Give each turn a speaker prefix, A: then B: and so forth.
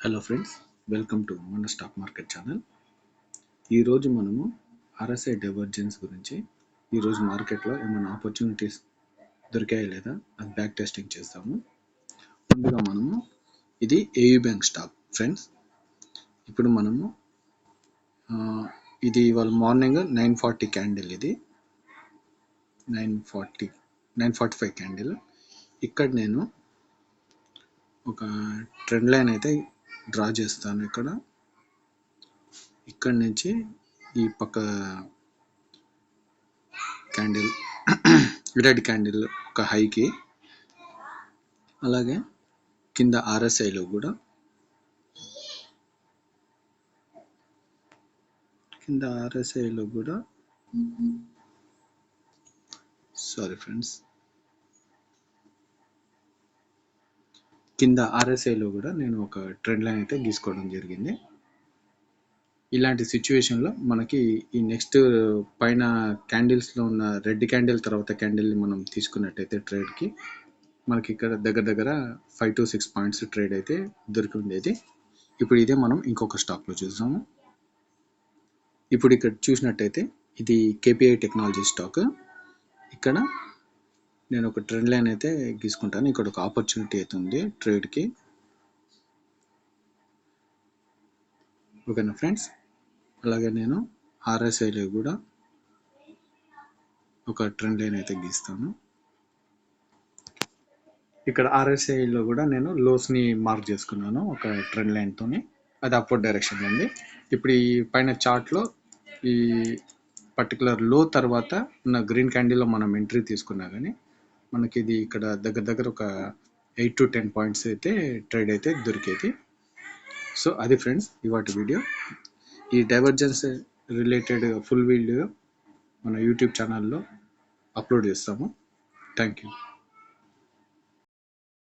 A: Hello friends, welcome to మన stock market channel. ఈరోజు మనము ఆర్ఎస్ఐ డైవర్జెన్స్ గురించి, ఈరోజు మార్కెట్లో ఏమైనా ఆపర్చునిటీస్ దొరికాయా లేదా అది బ్యాక్ టెస్టింగ్ చేస్తాము. ముందుగా మనము ఇది ఏయూ బ్యాంక్ స్టాక్ ఫ్రెండ్స్. ఇప్పుడు మనము ఇది ఇవాళ మార్నింగ్ 9:40 క్యాండిల్, ఇది 9:45 క్యాండిల్. ఇక్కడ నేను ఒక ట్రెండ్ లైన్ అయితే డ్రా చేస్తాను. ఇక్కడ నుంచి ఈ పక్క క్యాండిల్ రెడ్ క్యాండిల్ ఒక హైకి, అలాగే కింద ఆర్ఎస్ఐలో కూడా సారీ ఫ్రెండ్స్, కింద ఆర్ఎస్ఐలో కూడా నేను ఒక ట్రెండ్ లైన్ అయితే గీసుకోవడం జరిగింది. ఇలాంటి సిచ్యువేషన్లో మనకి ఈ నెక్స్ట్ పైన క్యాండిల్స్లో ఉన్న రెడ్ క్యాండిల్ తర్వాత క్యాండిల్ని మనం తీసుకున్నట్టయితే ట్రేడ్కి మనకి ఇక్కడ దగ్గర 5 to 6 పాయింట్స్ ట్రేడ్ అయితే దొరికి ఉండేది. ఇప్పుడు ఇదే మనం ఇంకొక స్టాక్లో చూద్దాము. ఇప్పుడు ఇక్కడ చూసినట్టయితే ఇది కేపీఐ టెక్నాలజీ స్టాక్. ఇక్కడ నేను ఒక ట్రెండ్ లైన్ అయితే గీసుకుంటాను. ఇక్కడ ఒక ఆపర్చునిటీ అయితే ఉంది ట్రేడ్కి. ఓకేనా ఫ్రెండ్స్, అలాగే నేను ఆర్ఎస్ఐలో కూడా ఒక ట్రెండ్ లైన్ అయితే గీస్తాను. ఇక్కడ ఆర్ఎస్ఐలో కూడా నేను లోస్ని మార్క్ చేసుకున్నాను ఒక ట్రెండ్ లైన్తోని, అది అప్వర్డ్ డైరెక్షన్లో ఉంది. ఇప్పుడు ఈ పైన చార్ట్లో ఈ పర్టికులర్ లో తర్వాత ఉన్న గ్రీన్ క్యాండిల్లో మనం ఎంట్రీ తీసుకున్నా కానీ మనకి ఇది ఇక్కడ దగ్గర ఒక 8 to 10 పాయింట్స్ అయితే ట్రేడ్ అయితే దొరికేది. సో అది ఫ్రెండ్స్ ఇవాటి వీడియో. ఈ డైవర్జెన్స్ రిలేటెడ్ ఫుల్ వీడియో మన యూట్యూబ్ ఛానల్లో అప్లోడ్ చేస్తాము. Thank you.